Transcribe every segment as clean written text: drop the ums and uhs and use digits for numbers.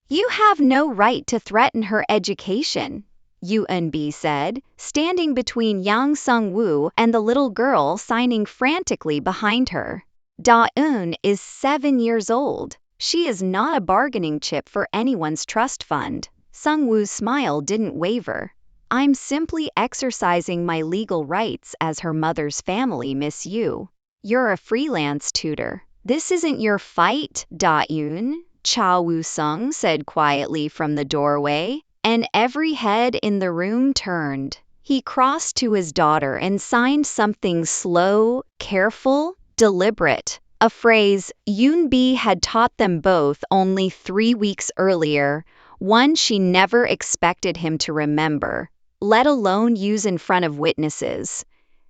You have no right to threaten her education, Yunbi said, standing between Yang Sung-woo and the little girl signing frantically behind her. Da-eun is 7 years old. She is not a bargaining chip for anyone's trust fund. Sung-woo's smile didn't waver. I'm simply exercising my legal rights as her mother's family, Miss Yu. You're a freelance tutor. This isn't your fight, Da-eun, Cha Woo-sung said quietly from the doorway, and every head in the room turned. He crossed to his daughter and signed something slow, careful, deliberate. A phrase Yunbi had taught them both only 3 weeks earlier, one she never expected him to remember, let alone use in front of witnesses.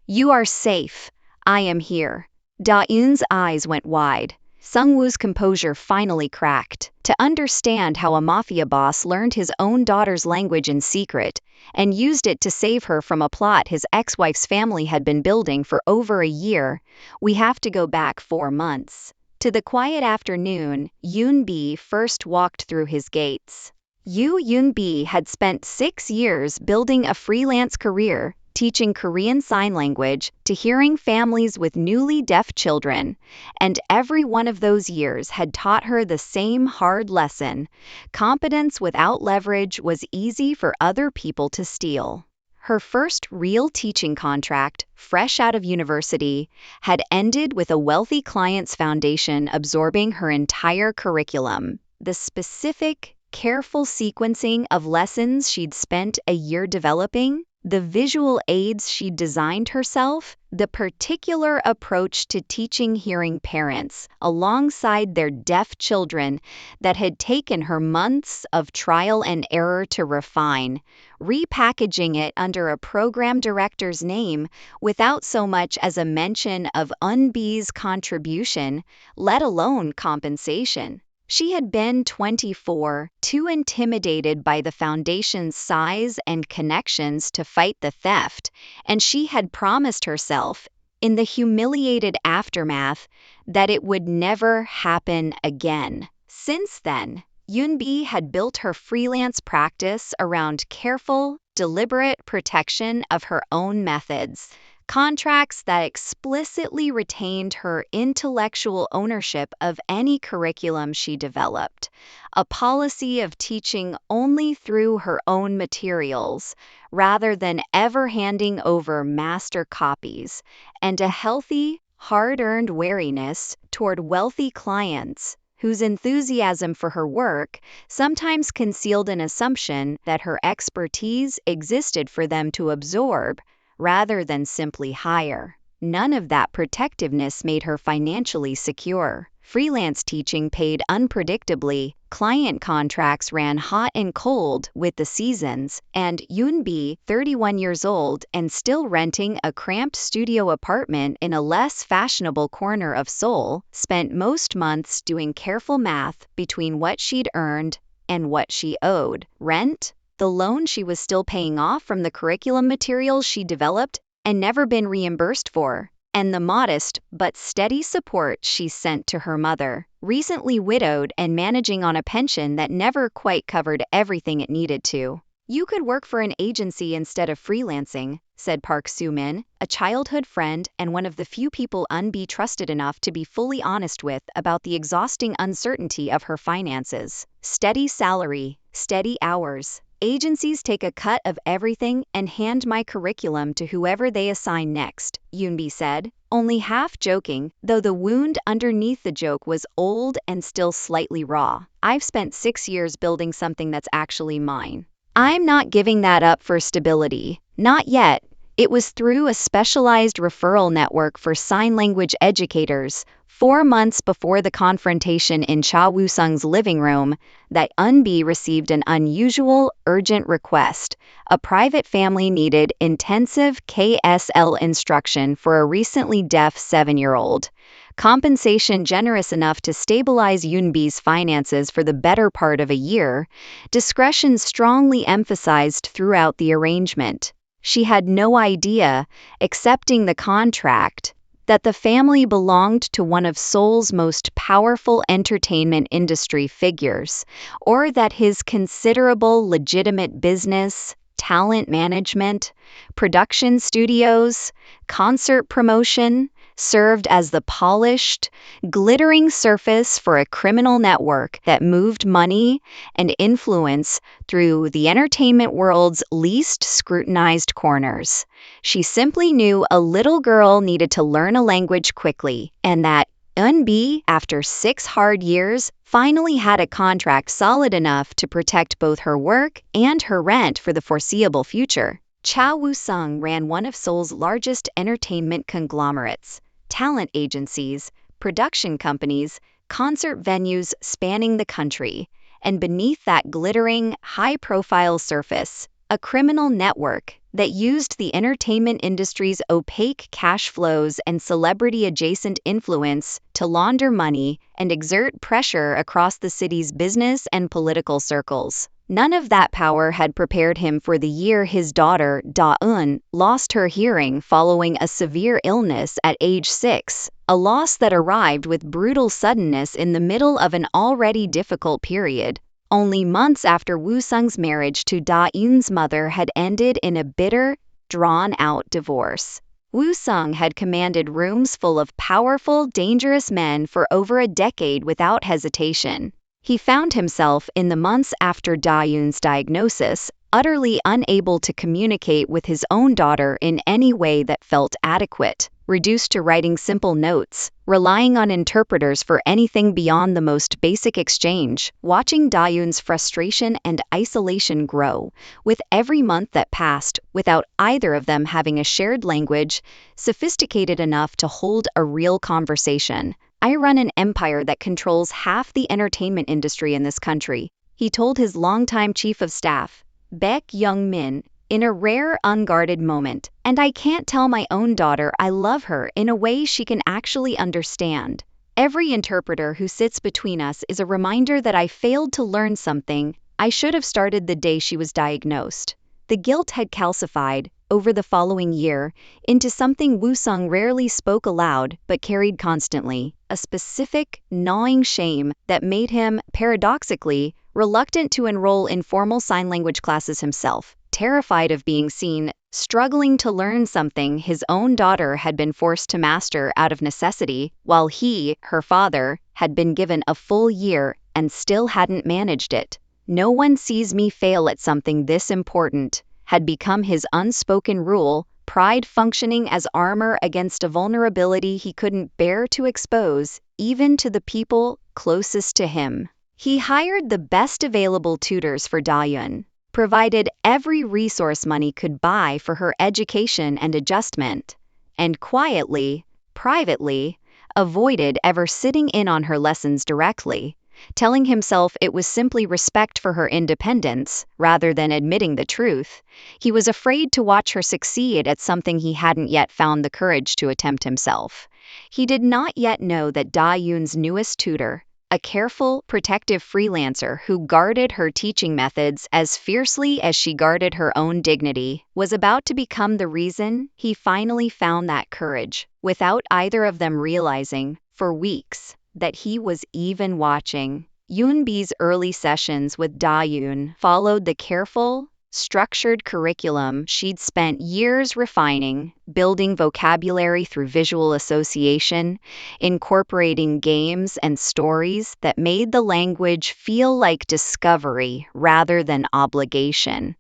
You are safe. I am here. Da-eun's eyes went wide. Sung-woo's composure finally cracked. To understand how a mafia boss learned his own daughter's language in secret and used it to save her from a plot his ex-wife's family had been building for over a year, we have to go back 4 months. To the quiet afternoon, Yunbi first walked through his gates. Yunbi had spent 6 years building a freelance career, teaching Korean Sign Language to hearing families with newly deaf children, and every one of those years had taught her the same hard lesson: competence without leverage was easy for other people to steal. Her first real teaching contract, fresh out of university, had ended with a wealthy client's foundation absorbing her entire curriculum. The specific, careful sequencing of lessons she'd spent a year developing, the visual aids she'd designed herself, the particular approach to teaching hearing parents alongside their deaf children that had taken her months of trial and error to refine, repackaging it under a program director's name without so much as a mention of Eunbi's contribution, let alone compensation. She had been 24, too intimidated by the foundation's size and connections to fight the theft, and she had promised herself, in the humiliated aftermath, that it would never happen again. Since then, Yunbi had built her freelance practice around careful, deliberate protection of her own methods. Contracts that explicitly retained her intellectual ownership of any curriculum she developed, a policy of teaching only through her own materials, rather than ever handing over master copies, and a healthy, hard-earned wariness toward wealthy clients, whose enthusiasm for her work sometimes concealed an assumption that her expertise existed for them to absorb, rather than simply hire. None of that protectiveness made her financially secure. Freelance teaching paid unpredictably, client contracts ran hot and cold with the seasons, and Yunbi, 31 years old and still renting a cramped studio apartment in a less fashionable corner of Seoul, spent most months doing careful math between what she'd earned and what she owed. Rent, the loan she was still paying off from the curriculum materials she developed and never been reimbursed for, and the modest but steady support she sent to her mother, recently widowed and managing on a pension that never quite covered everything it needed to. You could work for an agency instead of freelancing, said Park Soo-min, a childhood friend and one of the few people Eunbi trusted enough to be fully honest with about the exhausting uncertainty of her finances. Steady salary, steady hours. Agencies take a cut of everything and hand my curriculum to whoever they assign next, Yunbi said, only half joking, though the wound underneath the joke was old and still slightly raw. I've spent 6 years building something that's actually mine. I'm not giving that up for stability. Not yet. It was through a specialized referral network for sign language educators, 4 months before the confrontation in Cha Woo-sung's living room, that Eunbi received an unusual, urgent request. A private family needed intensive KSL instruction for a recently deaf 7-year-old. Compensation generous enough to stabilize Yunbi's finances for the better part of a year, discretion strongly emphasized throughout the arrangement. She had no idea, accepting the contract, that the family belonged to one of Seoul's most powerful entertainment industry figures, or that his considerable legitimate business, talent management, production studios, concert promotion served as the polished, glittering surface for a criminal network that moved money and influence through the entertainment world's least scrutinized corners. She simply knew a little girl needed to learn a language quickly, and that Eun-bi, after 6 hard years, finally had a contract solid enough to protect both her work and her rent for the foreseeable future. Cha Woo-sung ran one of Seoul's largest entertainment conglomerates, talent agencies, production companies, concert venues spanning the country, and beneath that glittering, high-profile surface, a criminal network that used the entertainment industry's opaque cash flows and celebrity-adjacent influence to launder money and exert pressure across the city's business and political circles. None of that power had prepared him for the year his daughter, Da-eun, lost her hearing following a severe illness at age 6, a loss that arrived with brutal suddenness in the middle of an already difficult period. Only months after Woo-sung's marriage to Da-eun's mother had ended in a bitter, drawn-out divorce. Woo-sung had commanded rooms full of powerful, dangerous men for over a decade without hesitation. He found himself, in the months after Da-eun's diagnosis, utterly unable to communicate with his own daughter in any way that felt adequate, reduced to writing simple notes, relying on interpreters for anything beyond the most basic exchange. Watching Da-eun's frustration and isolation grow, with every month that passed without either of them having a shared language sophisticated enough to hold a real conversation. "I run an empire that controls half the entertainment industry in this country," he told his longtime chief of staff, Baek Young-min, in a rare, unguarded moment, "and I can't tell my own daughter I love her in a way she can actually understand. Every interpreter who sits between us is a reminder that I failed to learn something I should have started the day she was diagnosed." The guilt had calcified, over the following year, into something Woo-sung rarely spoke aloud but carried constantly, a specific, gnawing shame that made him, paradoxically, reluctant to enroll in formal sign language classes himself, terrified of being seen struggling to learn something his own daughter had been forced to master out of necessity, while he, her father, had been given a full year and still hadn't managed it. "No one sees me fail at something this important," had become his unspoken rule, pride functioning as armor against a vulnerability he couldn't bear to expose, even to the people closest to him. He hired the best available tutors for Da-eun, provided every resource money could buy for her education and adjustment, and quietly, privately, avoided ever sitting in on her lessons directly, telling himself it was simply respect for her independence, rather than admitting the truth. He was afraid to watch her succeed at something he hadn't yet found the courage to attempt himself. He did not yet know that Da-eun's newest tutor, a careful, protective freelancer who guarded her teaching methods as fiercely as she guarded her own dignity, was about to become the reason he finally found that courage, without either of them realizing, for weeks, that he was even watching. Yoon-bi's early sessions with Da-eun followed the careful, structured curriculum she'd spent years refining, building vocabulary through visual association, incorporating games and stories that made the language feel like discovery rather than obligation,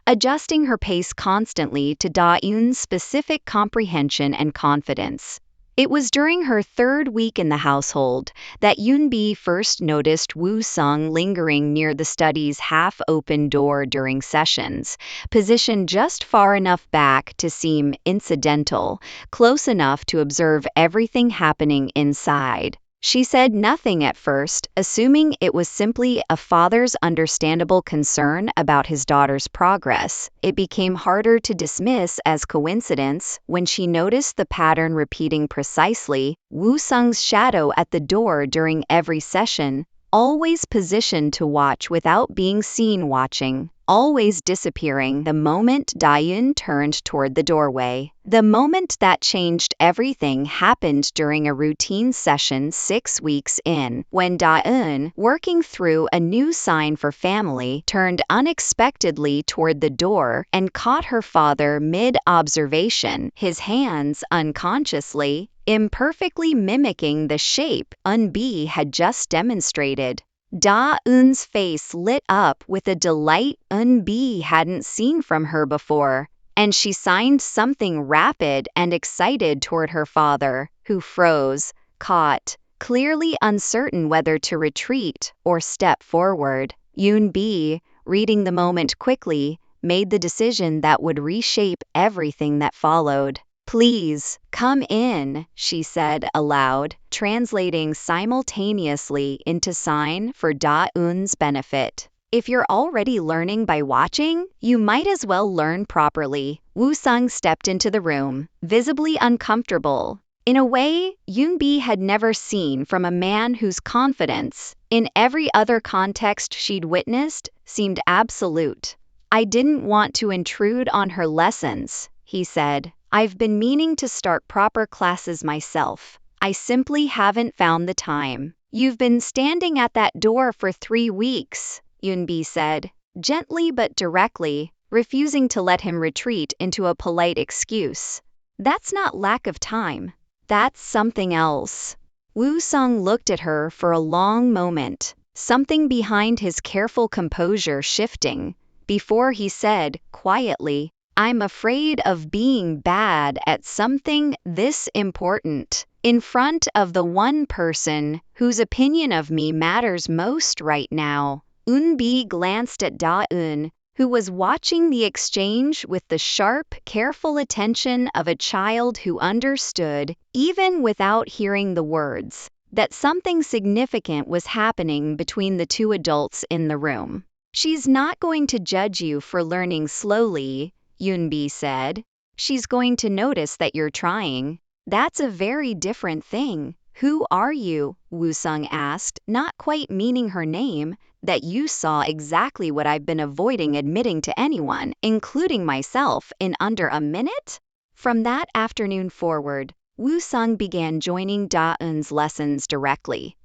adjusting her pace constantly to Da-eun's specific comprehension and confidence. It was during her 3rd week in the household that Yoon-bi first noticed Woo-sung lingering near the study's half-open door during sessions, positioned just far enough back to seem incidental, close enough to observe everything happening inside. She said nothing at first, assuming it was simply a father's understandable concern about his daughter's progress. It became harder to dismiss as coincidence when she noticed the pattern repeating precisely, Woo-sung's shadow at the door during every session, always positioned to watch without being seen watching, always disappearing the moment Da-eun turned toward the doorway. The moment that changed everything happened during a routine session 6 weeks in, when Da-eun, working through a new sign for family, turned unexpectedly toward the door and caught her father mid-observation, his hands unconsciously, imperfectly mimicking the shape Eun-bi had just demonstrated. Da-eun's face lit up with a delight Eun-bi hadn't seen from her before, and she signed something rapid and excited toward her father, who froze, caught, clearly uncertain whether to retreat or step forward. Eun-bi, reading the moment quickly, made the decision that would reshape everything that followed. "Please, come in," she said aloud, translating simultaneously into sign for Da-eun's benefit. "If you're already learning by watching, you might as well learn properly." Woo-sung stepped into the room, visibly uncomfortable, in a way Eun-bi had never seen from a man whose confidence, in every other context she'd witnessed, seemed absolute. "I didn't want to intrude on her lessons," he said. "I've been meaning to start proper classes myself. I simply haven't found the time." "You've been standing at that door for 3 weeks," Eun-bi said, gently but directly, refusing to let him retreat into a polite excuse. "That's not lack of time. That's something else." Woo-sung looked at her for a long moment, something behind his careful composure shifting, before he said, quietly, "I'm afraid of being bad at something this important, in front of the one person whose opinion of me matters most right now." Eun-bi glanced at Da-eun, who was watching the exchange with the sharp, careful attention of a child who understood, even without hearing the words, that something significant was happening between the two adults in the room. "She's not going to judge you for learning slowly," Eun-bi said. "She's going to notice that you're trying." "That's a very different thing." "Who are you?" Woo-sung asked, not quite meaning her name. "That you saw exactly what I've been avoiding admitting to anyone, including myself, in under a minute?" From that afternoon forward, Woo-sung began joining Da-eun's lessons directly.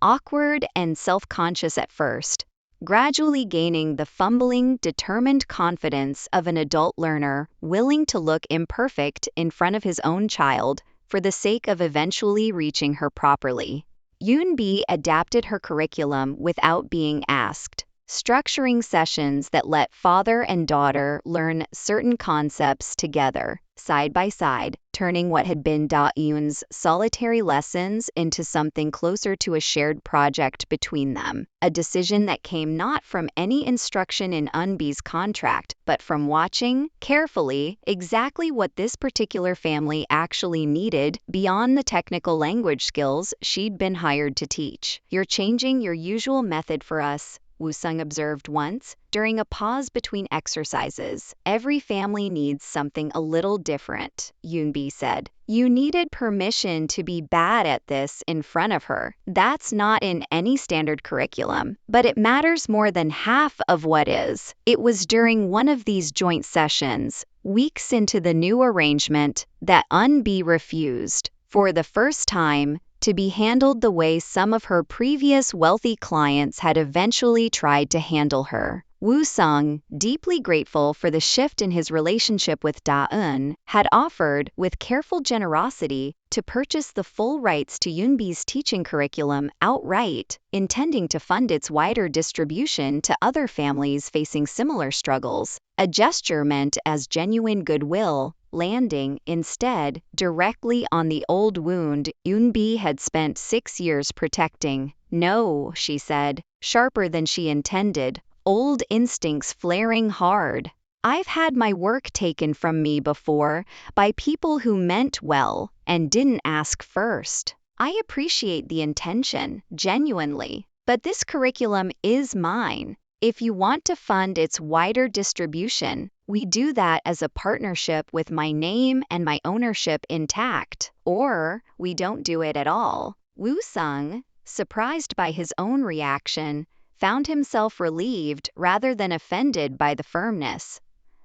Awkward and self-conscious at first, gradually gaining the fumbling, determined confidence of an adult learner willing to look imperfect in front of his own child for the sake of eventually reaching her properly. Eun-bi adapted her curriculum without being asked, structuring sessions that let father and daughter learn certain concepts together, side by side, turning what had been Da-eun's solitary lessons into something closer to a shared project between them, a decision that came not from any instruction in Eun-bi's contract, but from watching, carefully, exactly what this particular family actually needed beyond the technical language skills she'd been hired to teach. "You're changing your usual method for us," Woo-sung observed once, during a pause between exercises. "Every family needs something a little different," Eun-bi said. "You needed permission to be bad at this in front of her. That's not in any standard curriculum, but it matters more than half of what is." It was during one of these joint sessions, weeks into the new arrangement, that Eun-bi refused, for the first time, to be handled the way some of her previous wealthy clients had eventually tried to handle her. Woo-sung, deeply grateful for the shift in his relationship with Da-eun, had offered, with careful generosity, to purchase the full rights to Eun-bi's teaching curriculum outright, intending to fund its wider distribution to other families facing similar struggles, a gesture meant as genuine goodwill, landing, instead, directly on the old wound Eun-bi had spent 6 years protecting. "No," she said, sharper than she intended, old instincts flaring hard. "I've had my work taken from me before by people who meant well and didn't ask first. I appreciate the intention, genuinely, but this curriculum is mine. If you want to fund its wider distribution, we do that as a partnership with my name and my ownership intact, or we don't do it at all." Woo-sung, surprised by his own reaction, found himself relieved rather than offended by the firmness.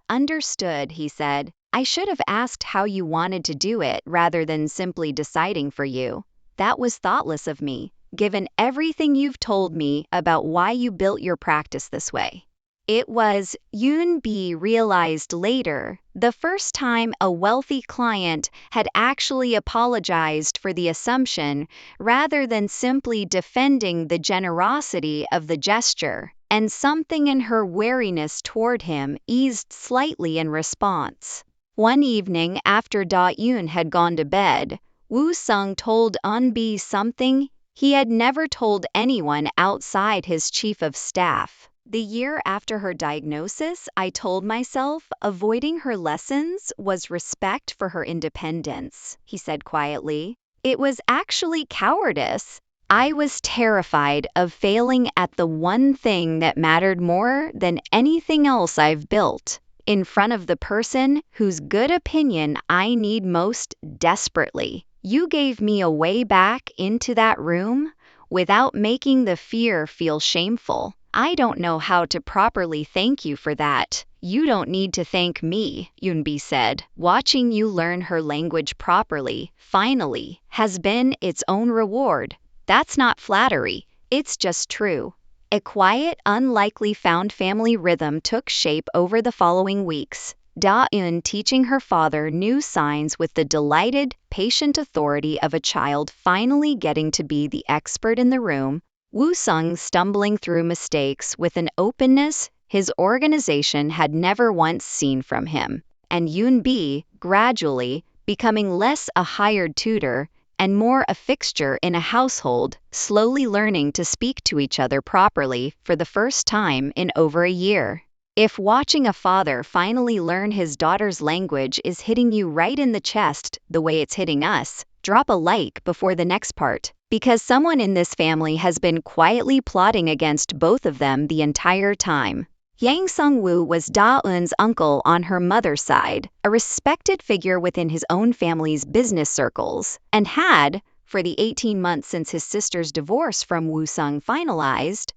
Understood, he said. I should have asked how you wanted to do it rather than simply deciding for you. That was thoughtless of me, given everything you've told me about why you built your practice this way. It was, Yoon-bi realized later, the first time a wealthy client had actually apologized for the assumption rather than simply defending the generosity of the gesture, and something in her wariness toward him eased slightly in response. One evening after Da-yoon had gone to bed, Woo-sung told Eun-bi something he had never told anyone outside his chief of staff. The year after her diagnosis, I told myself avoiding her lessons was respect for her independence, he said quietly. It was actually cowardice. I was terrified of failing at the one thing that mattered more than anything else I've built, in front of the person whose good opinion I need most desperately. You gave me a way back into that room without making the fear feel shameful. I don't know how to properly thank you for that. You don't need to thank me, Yoon-bi said. Watching you learn her language properly, finally, has been its own reward. That's not flattery, it's just true. A quiet, unlikely found family rhythm took shape over the following weeks. Da-eun teaching her father new signs with the delighted, patient authority of a child finally getting to be the expert in the room, Woo-sung stumbling through mistakes with an openness his organization had never once seen from him, and Yoon-bi gradually becoming less a hired tutor and more a fixture in a household, slowly learning to speak to each other properly for the first time in over a year. If watching a father finally learn his daughter's language is hitting you right in the chest the way it's hitting us, drop a like before the next part, because someone in this family has been quietly plotting against both of them the entire time. Yang Sung-woo was Da-eun's uncle on her mother's side, a respected figure within his own family's business circles, and had, for the 18 months since his sister's divorce from Woo-sung finalized,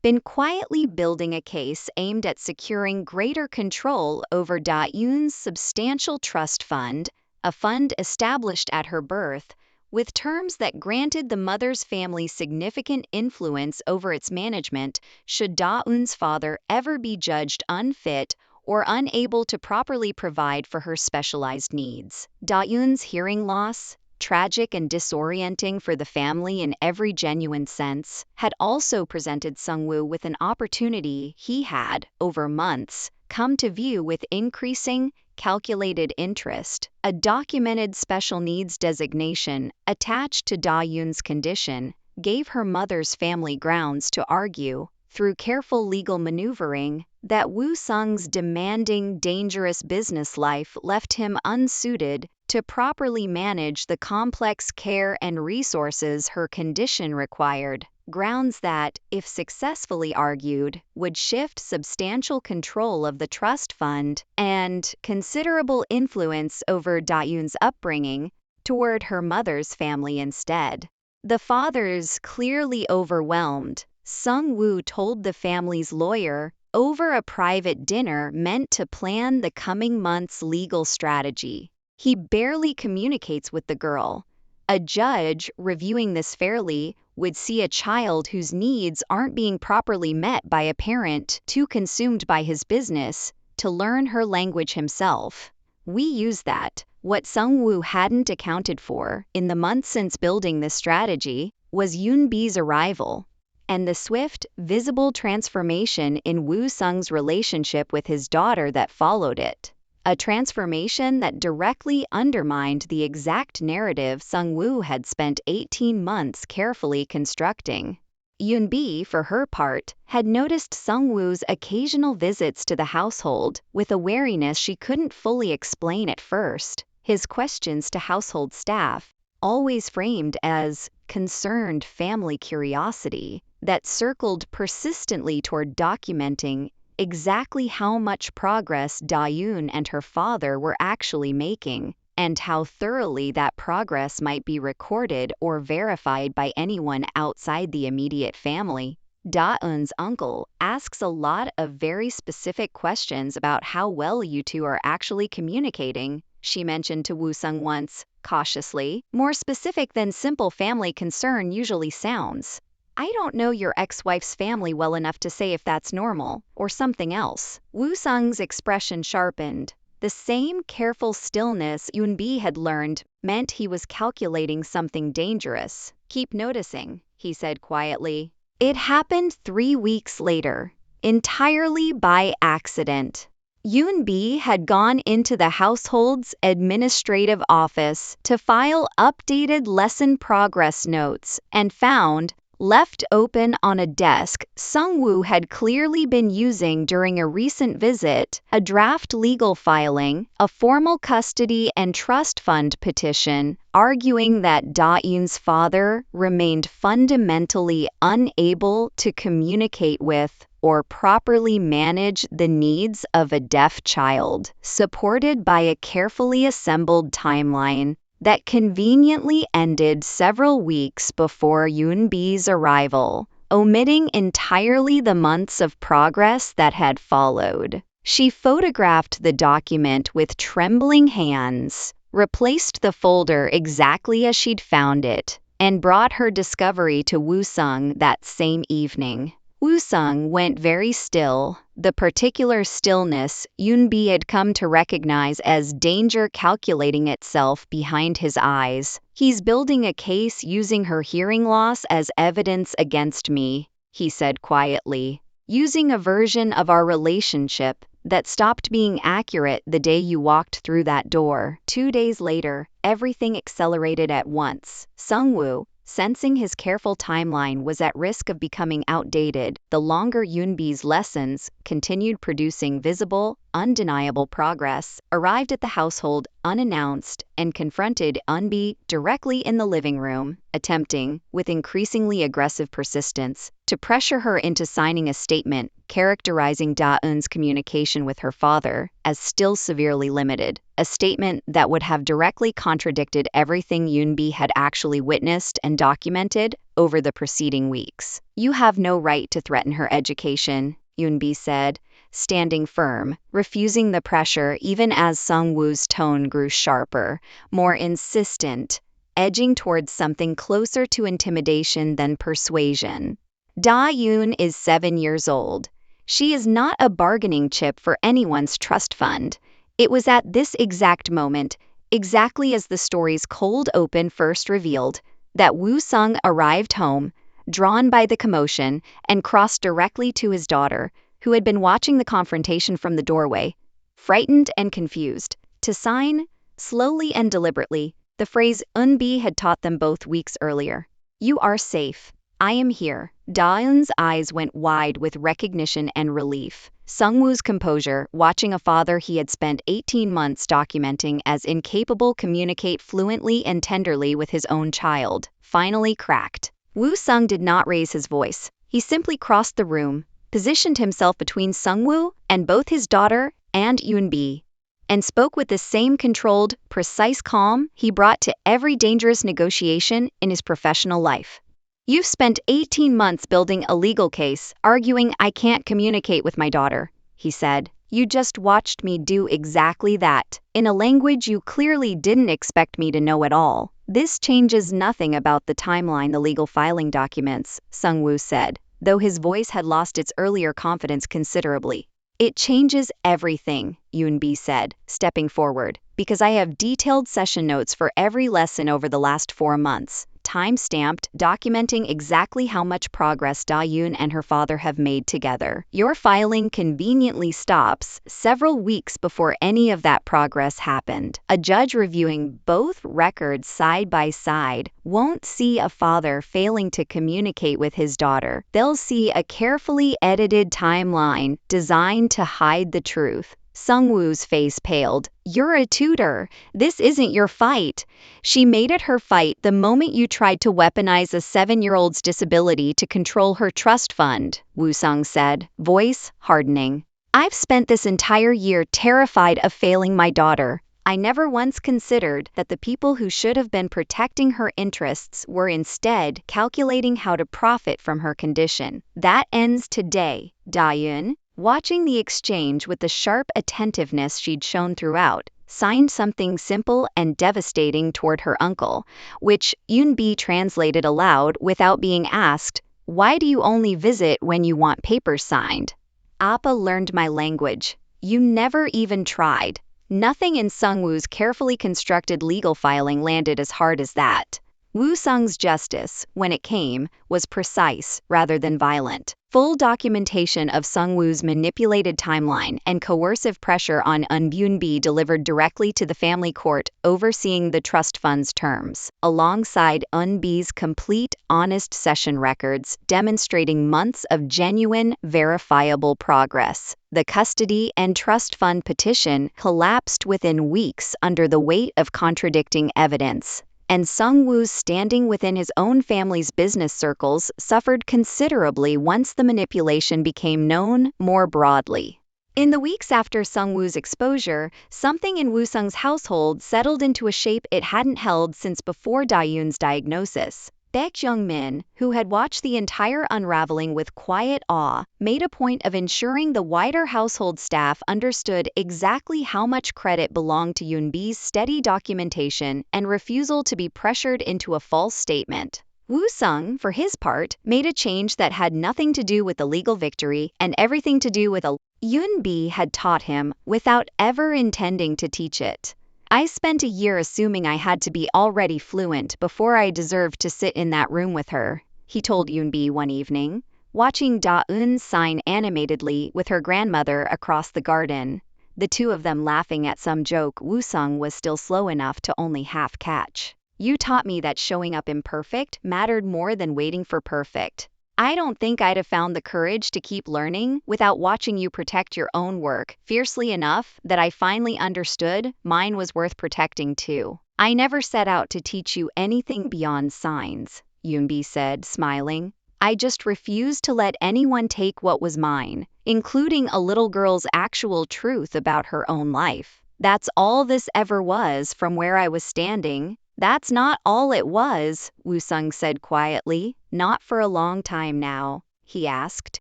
been quietly building a case aimed at securing greater control over Da-eun's substantial trust fund, a fund established at her birth, with terms that granted the mother's family significant influence over its management should Da-eun's father ever be judged unfit or unable to properly provide for her specialized needs. Da-eun's hearing loss, tragic and disorienting for the family in every genuine sense, had also presented Sung-woo with an opportunity he had, over months, come to view with increasing, calculated interest. A documented special needs designation attached to Da-eun's condition gave her mother's family grounds to argue, through careful legal maneuvering, that Woo-sung's demanding, dangerous business life left him unsuited to properly manage the complex care and resources her condition required. Grounds that, if successfully argued, would shift substantial control of the trust fund and considerable influence over Da-eun's upbringing toward her mother's family instead. The fathers clearly overwhelmed, Sung-woo told the family's lawyer over a private dinner meant to plan the coming month's legal strategy. He barely communicates with the girl. A judge, reviewing this fairly, would see a child whose needs aren't being properly met by a parent too consumed by his business to learn her language himself. We use that. What Sung-woo hadn't accounted for in the months since building this strategy was Yoon-bi's arrival, and the swift, visible transformation in Woo-sung's relationship with his daughter that followed it. A transformation that directly undermined the exact narrative Sung-woo had spent 18 months carefully constructing. Yoon-bi, for her part, had noticed Sung-woo's occasional visits to the household with a wariness she couldn't fully explain at first. His questions to household staff, always framed as concerned family curiosity, that circled persistently toward documenting exactly how much progress Da-eun and her father were actually making, and how thoroughly that progress might be recorded or verified by anyone outside the immediate family. Da-eun's uncle asks a lot of very specific questions about how well you two are actually communicating, she mentioned to Woo-sung once, cautiously, more specific than simple family concern usually sounds. I don't know your ex-wife's family well enough to say if that's normal, or something else. Woo-sung's expression sharpened. The same careful stillness Yoon-bi had learned meant he was calculating something dangerous. Keep noticing, he said quietly. It happened 3 weeks later, entirely by accident. Yoon-bi had gone into the household's administrative office to file updated lesson progress notes and found, left open on a desk Sung-woo had clearly been using during a recent visit, a draft legal filing, a formal custody and trust fund petition, arguing that Da-eun's father remained fundamentally unable to communicate with or properly manage the needs of a deaf child, supported by a carefully assembled timeline that conveniently ended several weeks before Yoon-bi's arrival, omitting entirely the months of progress that had followed. She photographed the document with trembling hands, replaced the folder exactly as she'd found it, and brought her discovery to Woo-sung that same evening. Woo-sung went very still, the particular stillness Yoon-bi had come to recognize as danger calculating itself behind his eyes. He's building a case using her hearing loss as evidence against me, he said quietly, using a version of our relationship that stopped being accurate the day you walked through that door. 2 days later, everything accelerated at once. Sung-woo, sensing his careful timeline was at risk of becoming outdated, the longer Yoon-bi's lessons continued producing visible, undeniable progress, arrived at the household unannounced and confronted Eun-bi directly in the living room, attempting, with increasingly aggressive persistence, to pressure her into signing a statement characterizing Da-eun's communication with her father as still severely limited, a statement that would have directly contradicted everything Yoon-bi had actually witnessed and documented over the preceding weeks. You have no right to threaten her education, Yoon-bi said, standing firm, refusing the pressure even as Sung-woo's tone grew sharper, more insistent, edging towards something closer to intimidation than persuasion. Da-eun is 7 years old. She is not a bargaining chip for anyone's trust fund. It was at this exact moment, exactly as the story's cold open first revealed, that Woo-sung arrived home, drawn by the commotion, and crossed directly to his daughter, who had been watching the confrontation from the doorway, frightened and confused, to sign, slowly and deliberately, the phrase Eun-bi had taught them both weeks earlier. You are safe. I am here. Da-eun's eyes went wide with recognition and relief. Sung-woo's composure, watching a father he had spent 18 months documenting as incapable communicate fluently and tenderly with his own child, finally cracked. Woo-sung did not raise his voice. He simply crossed the room, positioned himself between Sung-woo and both his daughter and Yoon-bi, and spoke with the same controlled, precise calm he brought to every dangerous negotiation in his professional life. You've spent 18 months building a legal case, arguing I can't communicate with my daughter, he said. You just watched me do exactly that, in a language you clearly didn't expect me to know at all. This changes nothing about the timeline the legal filing documents, Sung-woo said, though his voice had lost its earlier confidence considerably. It changes everything, Yoon-bi said, stepping forward, because I have detailed session notes for every lesson over the last 4 months, time-stamped, documenting exactly how much progress Da-eun and her father have made together. Your filing conveniently stops several weeks before any of that progress happened. A judge reviewing both records side by side won't see a father failing to communicate with his daughter. They'll see a carefully edited timeline designed to hide the truth. Sung-woo's face paled. You're a tutor. This isn't your fight. She made it her fight the moment you tried to weaponize a 7-year-old's disability to control her trust fund, Woo-sung said, voice hardening. I've spent this entire year terrified of failing my daughter, I never once considered that the people who should have been protecting her interests were instead calculating how to profit from her condition. That ends today, Da-eun, watching the exchange with the sharp attentiveness she'd shown throughout, signed something simple and devastating toward her uncle, which Yoon-bi translated aloud without being asked, "Why do you only visit when you want papers signed?" Appa learned my language. You never even tried. Nothing in Sungwoo's carefully constructed legal filing landed as hard as that. Woo Sung's justice, when it came, was precise rather than violent. Full documentation of Sungwoo's manipulated timeline and coercive pressure on Eun-bi delivered directly to the family court overseeing the trust fund's terms, alongside Eun-bi's complete, honest session records demonstrating months of genuine, verifiable progress. The custody and trust fund petition collapsed within weeks under the weight of contradicting evidence, and Sungwoo's standing within his own family's business circles suffered considerably once the manipulation became known more broadly. In the weeks after Sungwoo's exposure, something in Woo-sung's household settled into a shape it hadn't held since before Da-eun's diagnosis. Baek Jung-min, who had watched the entire unraveling with quiet awe, made a point of ensuring the wider household staff understood exactly how much credit belonged to Yoon-bi's steady documentation and refusal to be pressured into a false statement. Woo-sung, for his part, made a change that had nothing to do with the legal victory and everything to do with a Yoon-bi had taught him without ever intending to teach it. I spent a year assuming I had to be already fluent before I deserved to sit in that room with her, he told Yoon-bi one evening, watching Da-eun sign animatedly with her grandmother across the garden, the two of them laughing at some joke Woo-sung was still slow enough to only half catch. You taught me that showing up imperfect mattered more than waiting for perfect. I don't think I'd have found the courage to keep learning without watching you protect your own work fiercely enough that I finally understood mine was worth protecting too. I never set out to teach you anything beyond signs, Yoon-bi said, smiling. I just refused to let anyone take what was mine, including a little girl's actual truth about her own life. That's all this ever was from where I was standing. That's not all it was, Woo-sung said quietly. Not for a long time now, he asked.